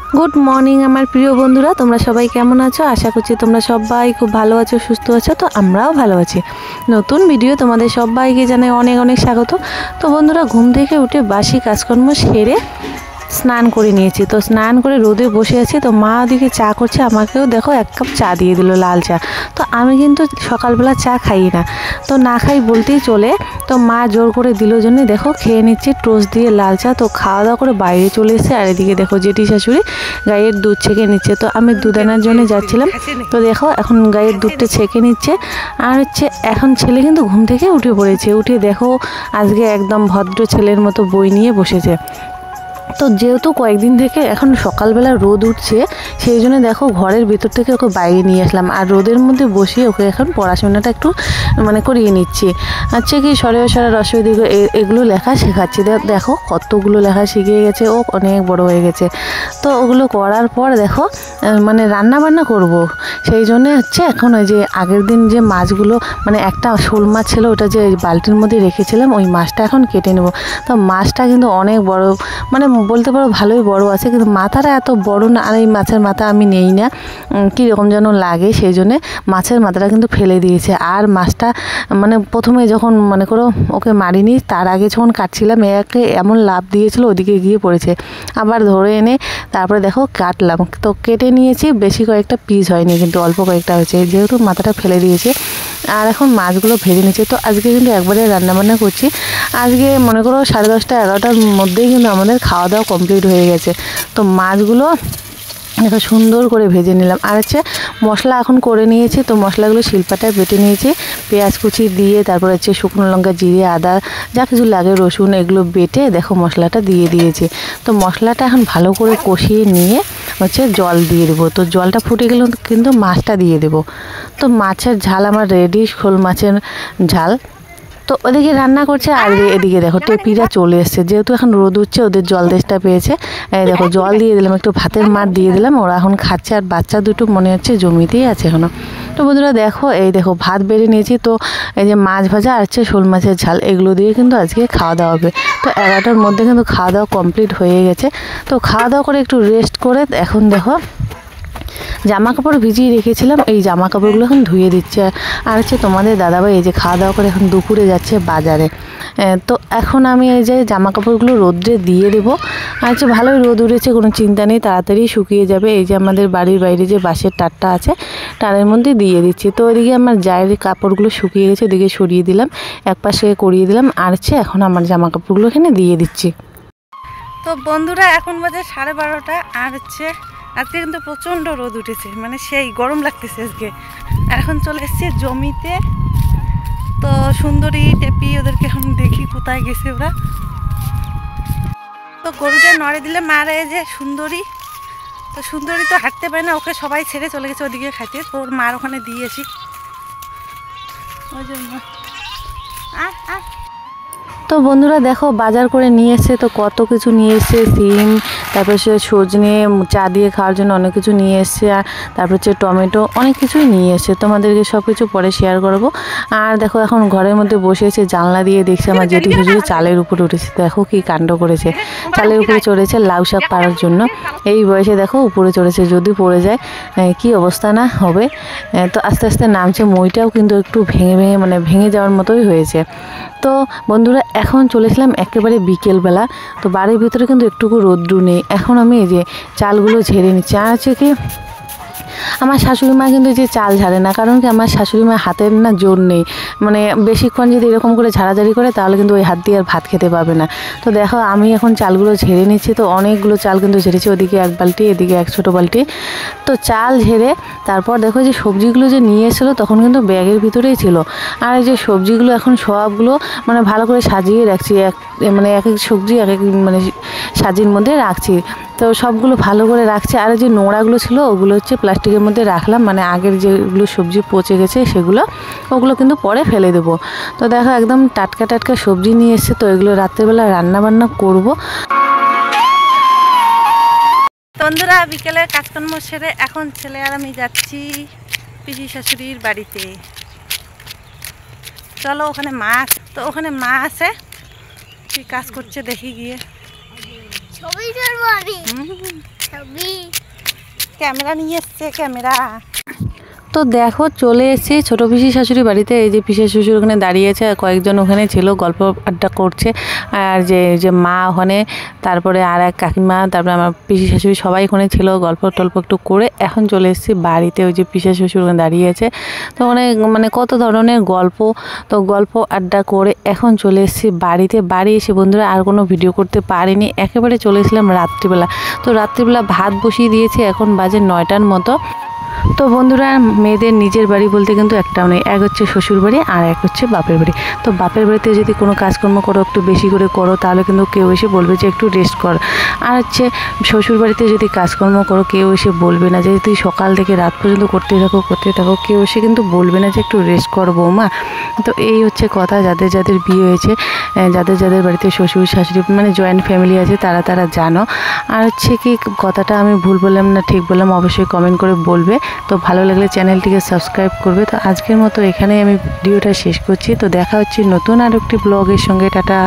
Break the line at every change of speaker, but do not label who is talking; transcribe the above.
Good morning आमार प्रिय बंधुरा तोमरा सबाई केमन आछो आशा करछि तोमरा सबाई खूब भालो आछो सुस्थ आछो। तो आमराओ भालो आछि। नतून भिडियो तोमादेर सबाइके जानाई अनेक अनेक स्वागत। तो बंधुरा घुम थेके उठे बासी काजकर्म सेरे स्नान करे निয়েছি। तो स्नान करे रोदे बसे आछि। तो मा ओदिके चा करছে, আমাকেও देखो एक कप चा दिए दिल लाल चा। तो आमी किन्तु सकालबेला चा खाई ना, तो ना खाई बोलतेई चले। तो मा जोर करे दिल जन्य देखो खेয়ে নিচ্ছি টোস্ট দিয়ে লাল চা। তো খাওয়া দাওয়া করে বাইরে চলে এসেছে। আর এদিকে দেখো জেঠি শাশুড়ি গায়ের দুধ ছেঁকে নিচ্ছে। তো আমি দুধ আনার জন্য যাচ্ছিলাম। তো দেখো এখন গায়ের দুধটা ছেঁকে নিচ্ছে। আর হচ্ছে এখন ছেলে কিন্তু ঘুম থেকে উঠে পড়েছে। উঠে দেখো আজকে একদম ভদ্র ছেলের মতো বই নিয়ে বসেছে। তো যেহেতু কয়েকদিন থেকে এখন সকালবেলা রোদ উঠছে, সেই জন্য দেখো ঘরের ভেতর থেকে ওকে বাইরে নিয়ে আসলাম। আর রোদের মধ্যে বসিয়ে ওকে এখন পড়াশোনাটা একটু করিয়ে নিচ্ছি। আচ্ছা কি সরে সরা রসই দিকে এগুলো লেখা শেখাচ্ছি। দেখো কতগুলো লেখা শিখে গেছে, ও অনেক বড় হয়ে গেছে। তো ওগুলো করার পর দেখো রান্না বান্না করব। সেই জন্য হচ্ছে এখন ওই যে আগের দিন যে মাছগুলো একটা শোল মাছ ছিল, ওটা যে বালতির মধ্যে রেখেছিলাম, ওই মাছটা এখন কেটে নেব। তো মাছটা কিন্তু অনেক বড়, বলতে পারো ভালোই বড় আছে, কিন্তু মাথাটা এত বড় না। আর এই মাছের মাথা আমি নেই না, কীরকম যেন লাগে, সেই জন্যে মাছের মাথাটা কিন্তু ফেলে দিয়েছে। আর মাছটা প্রথমে যখন করো ওকে মারিনি, তার আগে যখন কাটছিলাম একে এমন লাফ দিয়েছিল, ওদিকে গিয়ে পড়েছে। আবার ধরে এনে তারপরে দেখো কাটলাম। তো কেটে নিয়েছি, বেশি কয়েকটা পিস হয়নি, কিন্তু অল্প কয়েকটা হয়েছে, যেহেতু মাথাটা ফেলে দিয়েছে। আর এখন মাছগুলো ভেজে নিচ্ছে। তো আজকে কিন্তু একবারে রান্নাবান্না করছি। আজকে মনে করো 10:30 11টার মধ্যেই কিন্তু আমাদের খাওয়া দাওয়া কমপ্লিট হয়ে গেছে। তো মাছগুলো দেখো সুন্দর করে ভেজে নিলাম। আর হচ্ছে মশলা এখন করে নিয়েছি। তো মশলাগুলো শিলপাটায় বেটে নিয়েছি, পেঁয়াজ কুচি দিয়ে, তারপর হচ্ছে শুকনো লঙ্কা, জিরে, আদা, যা কিছু লাগে, রসুন, এগুলো বেটে দেখো মশলাটা দিয়ে দিয়েছি। তো মশলাটা এখন ভালো করে কষিয়ে নিয়ে হচ্ছে জল দিয়ে দেবো। তো জলটা ফুটে গেলে কিন্তু মাছটা দিয়ে দেবো। তো মাছের ঝাল আমার রেডি, শোল মাছের ঝাল। তো ওদিকে রান্না করছে, আর এদিকে দেখো টেপিরা চলে এসছে। যেহেতু এখন রোদ উঠছে, ওদের জল দেশটা পেয়েছে। এই দেখো জল দিয়ে দিলাম, একটু ভাতের মার দিয়ে দিলাম, ওরা এখন খাচ্ছে। আর বাচ্চা দুটো মনে হচ্ছে জমিতেই আছে এখনো। তো বন্ধুরা দেখো এই দেখো ভাত বেড়ে নিয়েছি। তো এই যে মাছ ভাজা আর হচ্ছে শোল মাছের ঝাল, এগুলো দিয়ে কিন্তু আজকে খাওয়া দাওয়া হবে। তো 11টার মধ্যে কিন্তু খাওয়া দাওয়া কমপ্লিট হয়ে গেছে। তো খাওয়া দাওয়া করে একটু রেস্ট করে এখন দেখো জামা কাপড় ভিজিয়ে রেখেছিলাম, এই জামা কাপড়গুলো এখন ধুয়ে দিচ্ছে। আর হচ্ছে তোমাদের দাদাভাই এই যে খাওয়া দাওয়া করে এখন দুপুরে যাচ্ছে বাজারে। তো এখন আমি এই যে জামা কাপড়গুলো রোদ্রে দিয়ে দেবো। আর হচ্ছে ভালোই রোদ উঠেছে, কোনো চিন্তা নেই, তাড়াতাড়ি শুকিয়ে যাবে। এই যে আমাদের বাড়ির বাইরে যে বাঁশের টারটা আছে, টারের মধ্যে দিয়ে দিচ্ছি। তো ওইদিকে আমার জায়ের কাপড়গুলো শুকিয়ে গেছে, ওদিকে সরিয়ে দিলাম, এক পাশে করিয়ে দিলাম। আর হচ্ছে এখন আমার জামা কাপড়গুলো এখানে দিয়ে দিচ্ছি।
তো বন্ধুরা এখন বাজে 12:30। আর হচ্ছে আজকে কিন্তু প্রচণ্ড রোদ উঠেছে, সেই গরম লাগতেছে আজকে। এখন চলে এসেছি জমিতে। তো সুন্দরী, টেপি, ওদেরকে এখন দেখি কোথায় গেছে ওরা। তো গরুটা নড়ে দিলে মারে যে সুন্দরী। তো সুন্দরী তো হাঁটতে পারে না, ওকে সবাই ছেড়ে চলে গেছে ওদিকে খাইতে। তো ওর মার ওখানে দিয়েছি, ওই জন্য।
তো বন্ধুরা দেখো বাজার করে নিয়ে এসছে। তো কত কিছু নিয়ে এসছে, সিম, তারপর সে সজনে, চা দিয়ে খাওয়ার জন্য অনেক কিছু নিয়ে এসছে। আর তারপর হচ্ছে টমেটো, অনেক কিছুই নিয়ে এসছে। তোমাদেরকে সব কিছু পরে শেয়ার করব। আর দেখো এখন ঘরের মধ্যে বসে এসে জানলা দিয়ে দেখছে আমার জেঠি শ্বশুর চালের উপরে উঠেছে। দেখো কি কাণ্ড করেছে, চালের উপরে চড়েছে লাউ শাক পাড়ার জন্য। এই বয়সে দেখো উপরে চড়েছে, যদি পড়ে যায় কি অবস্থা না হবে। তো আস্তে আস্তে নামছে, মইটাও কিন্তু একটু ভেঙে ভেঙে ভেঙে যাওয়ার মতোই হয়েছে। তো বন্ধুরা এখন চলেছিলাম একেবারে বিকেলবেলা। তো বাড়ির ভিতরে কিন্তু একটুকু রোদ্দু নেই। এখন আমি এই যে চালগুলো ঝেড়ে নিচ্ছি। আর হচ্ছে কি আমার শাশুড়ি মা কিন্তু যে চাল ঝাড়ে না, কারণ কি আমার শাশুড়ি মা হাতের না জোর নেই। বেশিক্ষণ যদি এরকম করে ঝাড়াঝাড়ি করে, তাহলে কিন্তু ওই হাত দিয়ে আর ভাত খেতে পাবে না। তো দেখো আমি এখন চালগুলো ঝেড়ে নিচ্ছি। তো অনেকগুলো চাল কিন্তু ঝেড়েছি, ওদিকে এক বালতি, এদিকে এক ছোটো বালতি। তো চাল ঝেড়ে তারপর দেখো যে সবজিগুলো যে নিয়ে এসেছিলো তখন কিন্তু ব্যাগের ভিতরেই ছিল। আর এই যে সবজিগুলো এখন সবগুলো ভালো করে সাজিয়ে রাখছি, এক এক সবজি এক এক সাজির মধ্যে রাখছি। তো সবগুলো ভালো করে রাখছি। আর যে নোংরাগুলো ছিল ওগুলো হচ্ছে প্লাস্টিকের মধ্যে রাখলাম, আগের যেগুলো সবজি পচে গেছে সেগুলো, ওগুলো কিন্তু পরে ফেলে দেবো। তো দেখো একদম টাটকা টাটকা সবজি নিয়ে এসছে। তো এগুলো রাত্রেবেলা রান্না বান্না করব।
বন্ধুরা বিকেলের কাজকর্ম সেরে এখন ছেলে আর আমি যাচ্ছি পিসি শাশুড়ির বাড়িতে। চলো ওখানে মাছ, তো ওখানে মা আছে, কি কাজ করছে দেখি গিয়ে।
ছবি
ক্যামেরা নিয়ে এসছে, ক্যামেরা।
তো দেখো চলে এসেছি ছোটো পিসি শাশুড়ি বাড়িতে। এই যে পিসি শ্বশুর ওখানে দাঁড়িয়েছে, আর কয়েকজন ওখানে ছিল গল্প আড্ডা করছে। আর যে মা ওখানে, তারপরে আর এক কাকিমা, তারপরে আমার পিসি শাশুড়ি সবাই ওখানে ছিল, গল্প টল্প একটু করে এখন চলে এসেছি বাড়িতে। ওই যে পিসি শ্বশুর ওখানে দাঁড়িয়েছে, তো মানে কত ধরনের গল্প, তো গল্প আড্ডা করে এখন চলে এসেছি বাড়িতে। বাড়ি এসে বন্ধুরা আর কোনো ভিডিও করতে পারিনি, একেবারে চলে এসেছিলাম রাত্রিবেলা। তো রাত্রিবেলা ভাত বসিয়ে দিয়েছি, এখন বাজে 9টার মতো। তো বন্ধুরা মেয়েদের নিজের বাড়ি বলতে কিন্তু একটাও নেই, এক হচ্ছে শ্বশুর বাড়ি আর এক হচ্ছে বাপের বাড়ি। তো বাপের বাড়িতে যদি কোনো কাজকর্ম করো, একটু বেশি করে করো, তাহলে কিন্তু কেউ এসে বলবে যে একটু রেস্ট কর। আর হচ্ছে শ্বশুর বাড়িতে যদি কাজকর্ম করো, কেউ এসে বলবে না যে তুই সকাল থেকে রাত পর্যন্ত করতে থাকো, কেউ এসে কিন্তু বলবে না যে একটু রেস্ট কর বৌমা। তো এই হচ্ছে কথা, যাদের যাদের বিয়ে হয়েছে, যাদের বাড়িতে শ্বশুর শাশুড়ি মানে জয়েন্ট ফ্যামিলি আছে, তারা জানো। আর হচ্ছে কি কথাটা আমি ভুল বললাম না ঠিক বললাম অবশ্যই কমেন্ট করে বলবে। তো ভালো লাগলে চ্যানেলটিকে সাবস্ক্রাইব করবে। তো আজকের মতো এখানেই আমি ভিডিওটা শেষ করছি। তো দেখা হচ্ছে নতুন আর একটি ব্লগের সঙ্গে। টাটা।